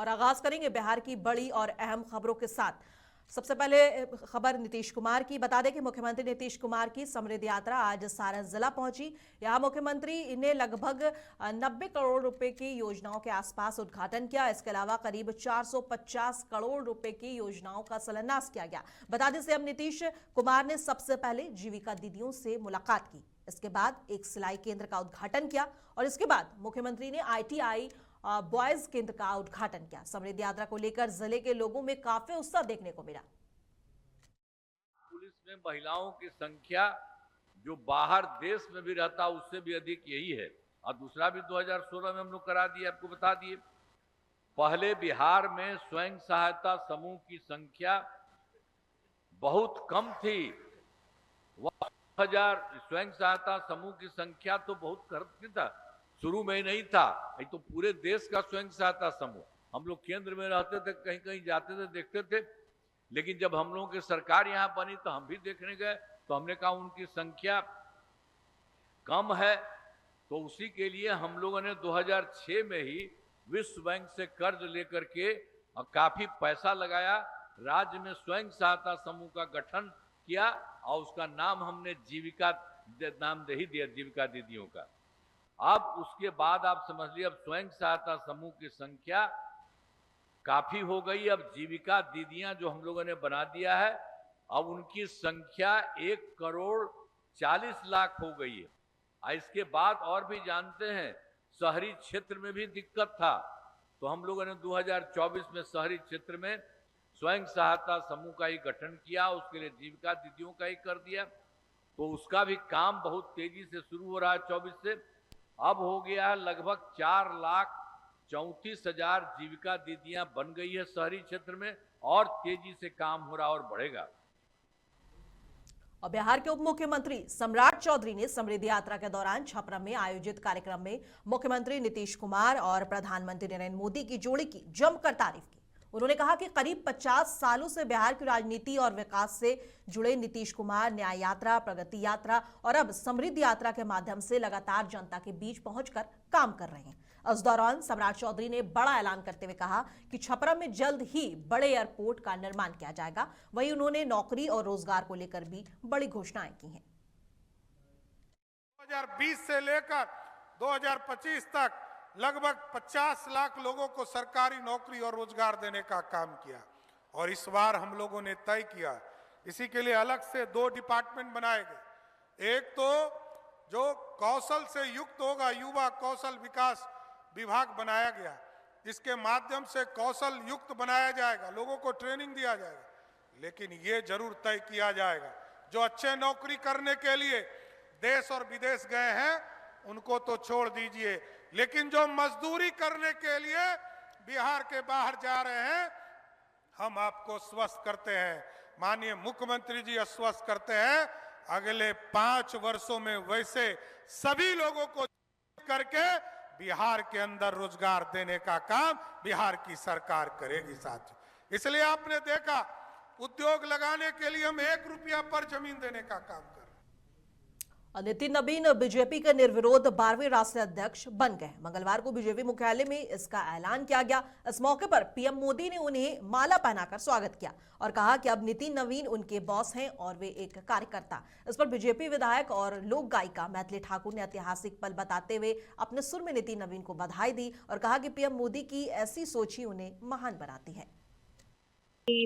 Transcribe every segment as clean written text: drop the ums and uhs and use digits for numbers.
और आगाज करेंगे बिहार की बड़ी और अहम खबरों के साथ। सबसे पहले खबर नीतीश कुमार की। बता दें कि मुख्यमंत्री नीतीश कुमार की समृद्धि यात्रा आज सारण जिला पहुंची। यहां मुख्यमंत्री ने लगभग 90 करोड़ रुपए की योजनाओं के आसपास उद्घाटन किया। इसके अलावा करीब 450 करोड़ रुपए की योजनाओं का शिलान्यास किया गया। बता दें सीएम नीतीश कुमार ने सबसे पहले जीविका दीदियों से मुलाकात की। इसके बाद एक सिलाई केंद्र का उद्घाटन किया और इसके बाद मुख्यमंत्री ने ITI बॉयज केंद्र का उद्घाटन किया। समृद्धि यात्रा को लेकर जिले के लोगों में काफी उत्साह देखने को मिला। पुलिस में महिलाओं की संख्या जो बाहर देश में भी रहता उससे भी अधिक यही है। और दूसरा भी 2016 में हम लोग करा दिए, आपको बता दिए। पहले बिहार में स्वयं सहायता समूह की संख्या बहुत कम थी। 1000 स्वयं सहायता समूह की संख्या तो बहुत कम था, शुरू में ही नहीं था। ये तो पूरे देश का स्वयं सहायता समूह, हम लोग केंद्र में रहते थे, कहीं कहीं जाते थे, देखते थे। लेकिन जब हम लोगों की सरकार यहां बनी तो हम भी देखने गए, तो हमने कहा उनकी संख्या कम है। तो उसी के लिए हम लोगों ने 2006 में ही विश्व बैंक से कर्ज लेकर के काफी पैसा लगाया, राज्य में स्वयं सहायता समूह का गठन किया और उसका नाम हमने जीविका नाम दे ही दिया, जीविका दीदियों का। अब उसके बाद आप समझ लीजिए अब स्वयं सहायता समूह की संख्या काफी हो गई। अब जीविका दीदियां जो हम लोगों ने बना दिया है, अब उनकी संख्या 1,40,00,000 हो गई है। इसके बाद और भी जानते हैं, शहरी क्षेत्र में भी दिक्कत था, तो हम लोगों ने 2024 में शहरी क्षेत्र में स्वयं सहायता समूह का ही गठन किया, उसके लिए जीविका दीदियों का ही कर दिया। तो उसका भी काम बहुत तेजी से शुरू हो रहा है 24 से। अब हो गया है लगभग 4,34,000 जीविका दीदियां बन गई है शहरी क्षेत्र में, और तेजी से काम हो रहा और बढ़ेगा। और बिहार के उप मुख्यमंत्री सम्राट चौधरी ने समृद्धि यात्रा के दौरान छपरा में आयोजित कार्यक्रम में मुख्यमंत्री नीतीश कुमार और प्रधानमंत्री नरेंद्र मोदी की जोड़ी की जमकर तारीफ की। उन्होंने कहा कि करीब 50 सालों से बिहार की राजनीति और विकास से जुड़े नीतीश कुमार न्याय यात्रा, प्रगति यात्रा और अब समृद्धि यात्रा के माध्यम से लगातार जनता के बीच पहुंचकर काम कर रहे हैं। इस दौरान सम्राट चौधरी ने बड़ा ऐलान करते हुए कहा कि छपरा में जल्द ही बड़े एयरपोर्ट का निर्माण किया जाएगा। वहीं उन्होंने नौकरी और रोजगार को लेकर भी बड़ी घोषणाएं की हैं। 2020 से लेकर 2025 तक लगभग 50 लाख लोगों को सरकारी नौकरी और रोजगार देने का काम किया। और इस बार हम लोगों ने तय किया, इसी के लिए अलग से 2 डिपार्टमेंट बनाए गए। एक तो जो कौशल से युक्त होगा, युवा कौशल विकास विभाग बनाया गया, इसके माध्यम से कौशल युक्त बनाया जाएगा, लोगों को ट्रेनिंग दिया जाएगा। लेकिन ये जरूर तय किया जाएगा, जो अच्छे नौकरी करने के लिए देश और विदेश गए हैं उनको तो छोड़ दीजिए, लेकिन जो मजदूरी करने के लिए बिहार के बाहर जा रहे हैं, हम आपको स्वस्थ करते हैं, माननीय मुख्यमंत्री जी आश्वस्त करते हैं, अगले 5 वर्षों में वैसे सभी लोगों को करके बिहार के अंदर रोजगार देने का काम बिहार की सरकार करेगी साथियों। इसलिए आपने देखा, उद्योग लगाने के लिए हम 1 रुपया पर जमीन देने का काम कर रहे हैं। नितिन नवीन बीजेपी के निर्विरोध 12वें राष्ट्रीय अध्यक्ष बन गए। मंगलवार को बीजेपी मुख्यालय में इसका ऐलान किया गया। इस मौके पर पीएम मोदी ने उन्हें माला पहनाकर स्वागत किया और कहा कि अब नितिन नवीन उनके बॉस हैं और वे एक कार्यकर्ता। इस पर बीजेपी विधायक और लोक गायिका मैथिली ठाकुर ने ऐतिहासिक पल बताते हुए अपने सुर में नितिन नवीन को बधाई दी और कहा कि पीएम मोदी की ऐसी सोच ही उन्हें महान बनाती है।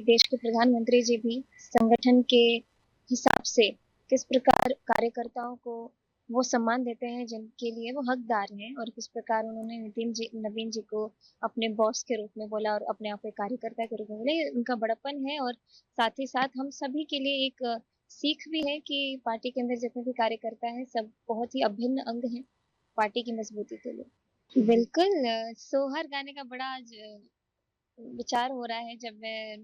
देश के प्रधानमंत्री जी भी संगठन के हिसाब से किस प्रकार कार्यकर्ताओं को वो सम्मान देते हैं जिनके लिए वो हकदार हैं, और किस प्रकार उन्होंने नवीन जी को अपने बॉस के रूप में बोला और अपने आप को कार्यकर्ता के रूप में बोला। ये उनका बड़प्पन है और साथ ही साथ हम सभी के लिए एक सीख भी है कि पार्टी के अंदर जितने भी कार्यकर्ता हैं सब बहुत ही अभिन्न अंग हैं पार्टी की मजबूती के लिए। बिल्कुल, सोहर गाने का बड़ा आज विचार हो रहा है जब मैं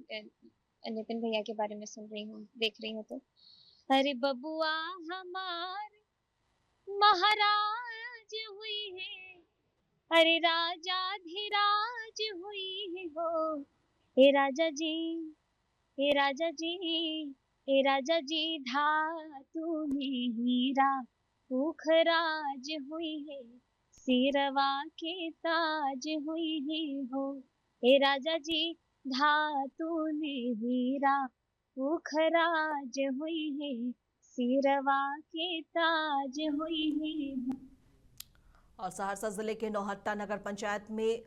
नितिन भैया के बारे में सुन रही हूँ, देख रही हूँ तो। अरे बबुआ हमार महाराज हुई है, अरे राजा धीराज हुई है हो, हे राजा जी, हे राजा जी, हे राजा जी, धातु में हीरा पुखराज हुई है, सिरवा के ताज हुई है हो। हे राजा जी धातुने हीरा उखराज हुई है, सिरवा के ताज हुई है। और सहरसा जिले के नौहट्टा नगर पंचायत में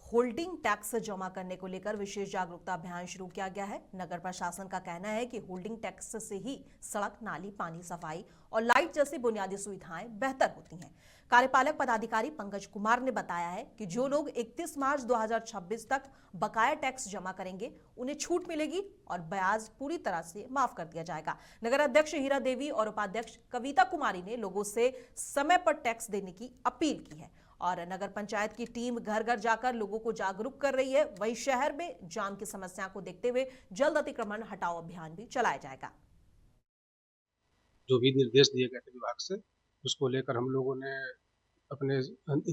होल्डिंग टैक्स जमा करने को लेकर विशेष जागरूकता अभियान शुरू किया गया है। नगर प्रशासन का कहना है कि होल्डिंग टैक्स से ही सड़क, नाली, पानी, सफाई और लाइट जैसी बुनियादी सुविधाएं बेहतर होती हैं। कार्यपालक पदाधिकारी पंकज कुमार ने बताया है कि जो लोग 31 मार्च 2026 तक बकाया टैक्स जमा करेंगे उन्हें छूट मिलेगी और ब्याज पूरी तरह से माफ कर दिया जाएगा। नगर अध्यक्ष हीरा देवी और उपाध्यक्ष कविता कुमारी ने लोगों से समय पर टैक्स देने की अपील की है और नगर पंचायत की टीम घर घर जाकर लोगों को जागरूक कर रही है। वहीं शहर में जाम की समस्या को देखते हुए जल्द अतिक्रमण हटाओ अभियान भी चलाया जाएगा। जो भी निर्देश दिए गए थे विभाग से, उसको लेकर हम लोगों ने अपने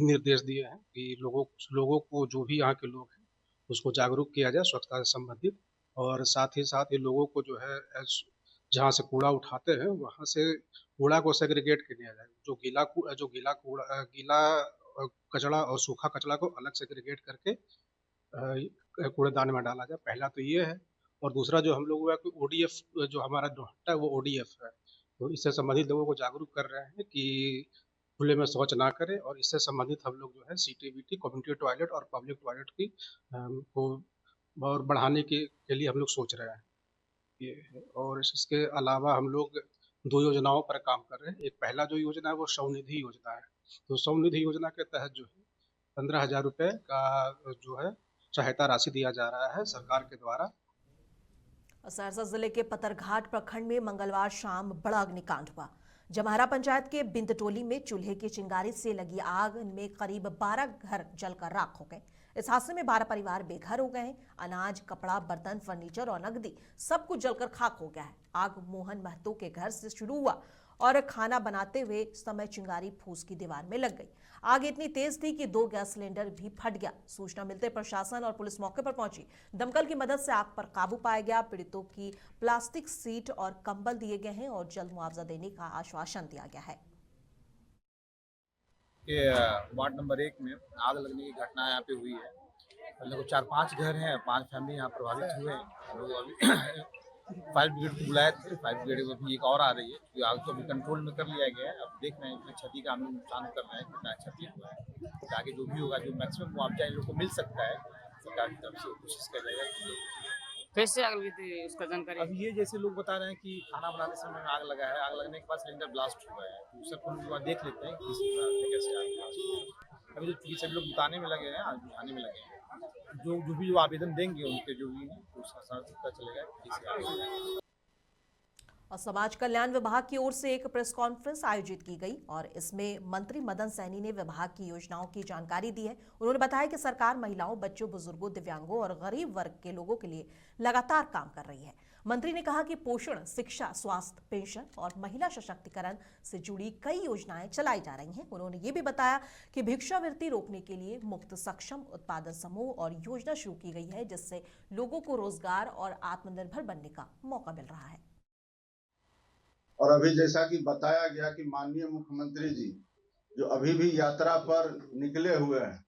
निर्देश दिए हैं कि लोगों को जो भी यहाँ के लोग हैं उसको जागरूक किया जाए स्वच्छता से संबंधित, और साथ ही साथ ये लोगों को जो है जहाँ से कूड़ा उठाते हैं वहाँ से कूड़ा को सेग्रीगेट किया जाए। जो गीला कचरा और सूखा कचरा को अलग सेग्रीगेट करके कूड़ेदान में डाला जाए। पहला तो ये है, और दूसरा जो हम लोग कि ODF जो हमारा नौहट्टा है वो ODF है, तो इससे संबंधित लोगों को जागरूक कर रहे हैं कि खुले में शौच ना करें, और इससे संबंधित हम लोग जो है CTBT कम्युनिटी टॉयलेट और पब्लिक टॉयलेट की को और बढ़ाने के लिए हम लोग सोच रहे हैं ये। और इसके अलावा हम लोग 2 योजनाओं पर काम कर रहे हैं। एक पहला जो योजना है वो स्वनिधि योजना है, तो स्वनिधि योजना के तहत जो है 15,000 रुपये का जो है सहायता राशि दिया जा रहा है सरकार के द्वारा। सहरसा जिले के पतरघाट प्रखंड में मंगलवार शाम बड़ा अग्निकांड हुआ। जमहरा पंचायत के बिंदटोली में चूल्हे की चिंगारी से लगी आग में करीब 12 घर जलकर राख हो गए। इस हादसे में 12 परिवार बेघर हो गए हैं। अनाज, कपड़ा, बर्तन, फर्नीचर और नकदी सब कुछ जलकर खाक हो गया है। आग मोहन महतो के घर से शुरू हुआ और खाना बनाते हुए समय चिंगारी फूस की दीवार में लग गई। आग इतनी तेज थी कि 2 गैस सिलेंडर भी फट गया। सूचना मिलते प्रशासन और पुलिस मौके पर पहुंची। दमकल की मदद से आग पर काबू पाया गया। पीड़ितों की प्लास्टिक सीट और कंबल दिए गए हैं और जल्द मुआवजा देने का आश्वासन दिया गया है। वार्ड नंबर 1 में आग लगने की घटना यहाँ पे हुई है। लगभग 4-5 घर हैं, 5 फैमिली यहाँ प्रभावित हुए हैं। हम लोग अभी फायर ब्रिगेड को बुलाए थे। फायर ब्रिगेड में भी एक और आ रही है, क्योंकि आग तो अभी कंट्रोल में कर लिया गया है। अब देख रहे हैं कि क्षति का हम नुकसान कर रहे हैं, कितना क्षति हुआ है। ताकि जो भी होगा, जो मैक्सिमम मुआवजा इन लोग को मिल सकता है, सरकार की तरफ से कोशिश कर रही है। कैसे आग लगी थी उसका जानकारी? अभी ये जैसे लोग बता रहे हैं कि खाना बनाते समय आग लगा है, आग लगने के बाद सिलेंडर ब्लास्ट हुआ है। तो उससे हम देख लेते हैं कि किस तरह से कैसे आग ब्लास्ट हुआ है। अभी तो सभी लोग बताने में लगे हैं, आज बुझाने में लगे हैं। जो भी आवेदन देंगे उनके जो भी उसका साथ पता चलेगा किसी आगे। और समाज कल्याण विभाग की ओर से एक प्रेस कॉन्फ्रेंस आयोजित की गई और इसमें मंत्री मदन सैनी ने विभाग की योजनाओं की जानकारी दी है। उन्होंने बताया कि सरकार महिलाओं, बच्चों, बुजुर्गों, दिव्यांगों और गरीब वर्ग के लोगों के लिए लगातार काम कर रही है। मंत्री ने कहा कि पोषण, शिक्षा, स्वास्थ्य, पेंशन और महिला सशक्तिकरण से जुड़ी कई योजनाएं चलाई जा रही हैं। उन्होंने ये भी बताया कि भिक्षावृत्ति रोकने के लिए मुक्त सक्षम उत्पादन समूह और योजना शुरू की गई है, जिससे लोगों को रोजगार और आत्मनिर्भर बनने का मौका मिल रहा है। और अभी जैसा कि बताया गया कि माननीय मुख्यमंत्री जी जो अभी भी यात्रा पर निकले हुए हैं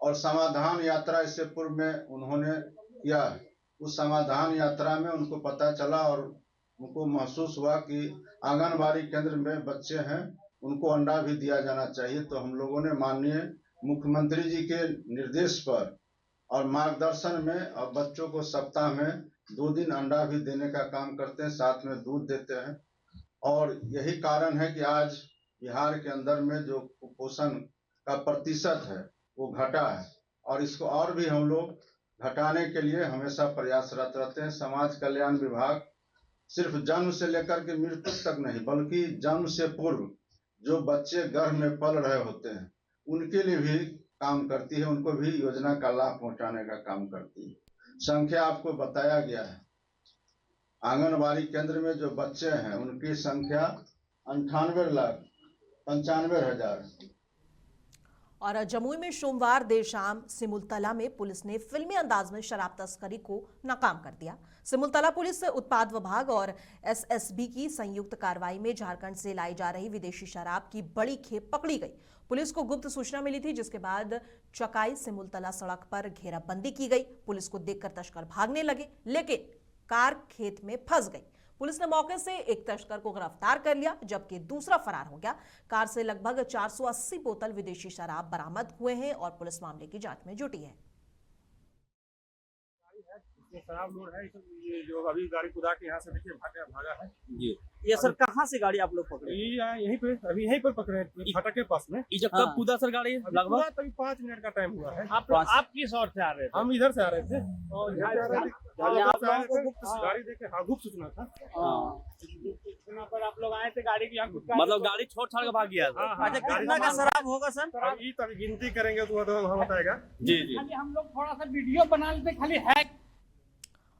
और समाधान यात्रा इससे पूर्व में उन्होंने किया, उस समाधान यात्रा में उनको पता चला और उनको महसूस हुआ कि आंगनबाड़ी केंद्र में बच्चे हैं, उनको अंडा भी दिया जाना चाहिए। तो हम लोगों ने माननीय मुख्यमंत्री जी के निर्देश पर और मार्गदर्शन में और बच्चों को सप्ताह में 2 दिन अंडा भी देने का काम करते हैं, साथ में दूध देते हैं। और यही कारण है कि आज बिहार के अंदर में जो कुपोषण का प्रतिशत है वो घटा है, और इसको और भी हम लोग घटाने के लिए हमेशा प्रयासरत रहते हैं। समाज कल्याण विभाग सिर्फ जन्म से लेकर के मृत्यु तक नहीं, बल्कि जन्म से पूर्व जो बच्चे गर्भ में पल रहे होते हैं उनके लिए भी काम करती है, उनको भी योजना का लाभ पहुंचाने का काम करती है। संख्या आपको बताया गया है। आंगनबाड़ी केंद्र में जो बच्चे हैं उनकी संख्या 98,95,000। और जमुई में सोमवार देर शाम सिमुलतला में पुलिस ने फिल्मी अंदाज में शराब तस्करी को नाकाम कर दिया। सिमुलतला पुलिस उत्पाद विभाग और SSB की संयुक्त कार्रवाई में झारखंड से लाई जा रही विदेशी शराब की बड़ी खेप पकड़ी गई। पुलिस को गुप्त सूचना मिली थी, जिसके बाद चकाई सिमुलतला सड़क पर घेराबंदी की गई। पुलिस को देखकर तस्कर भागने लगे, लेकिन कार खेत में फंस गई। पुलिस ने मौके से एक तस्कर को गिरफ्तार कर लिया, जबकि दूसरा फरार हो गया। कार से लगभग 480 बोतल विदेशी शराब बरामद हुए हैं और पुलिस मामले की जांच में जुटी है। शराब लोड है, ये जो अभी गाड़ी कुदा के यहाँ से देखिए भागा है जी। ये सर कहाँ से गाड़ी आप लोग पकड़े? यहीं पे अभी यहीं पर पकड़े फाटक के पास में। ये जब कब कूदा सर गाड़ी? लगभग तभी 5 मिनट का टाइम हुआ है। आप किस ओर से आ रहे थे? हम इधर से आ रहे थे और गाड़ी देखे गुप्त सूचना था। सूचना पर आप लोग आए थे, गाड़ी की मतलब गाड़ी छोड़ छाड़ के भाग गया। अच्छा, कितना का शराब होगा सर? तभी गिनती करेंगे तो हम बताएगा। जी जी। हम लोग थोड़ा सा वीडियो बना लेते, खाली है।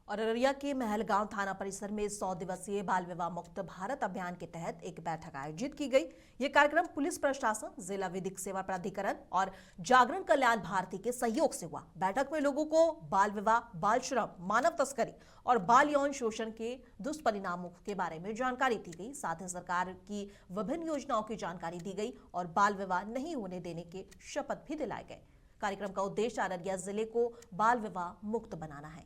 और अररिया के महलगांव थाना परिसर में 100 दिवसीय बाल विवाह मुक्त भारत अभियान के तहत एक बैठक आयोजित की गई। ये कार्यक्रम पुलिस प्रशासन, जिला विधिक सेवा प्राधिकरण और जागरण कल्याण भारती के सहयोग से हुआ। बैठक में लोगों को बाल विवाह, बाल श्रम, मानव तस्करी और बाल यौन शोषण के दुष्परिणामों के बारे में जानकारी दी गई। साथ ही सरकार की विभिन्न योजनाओं की जानकारी दी गई और बाल विवाह नहीं होने देने के शपथ भी दिलाए गए। कार्यक्रम का उद्देश्य अररिया जिले को बाल विवाह मुक्त बनाना है।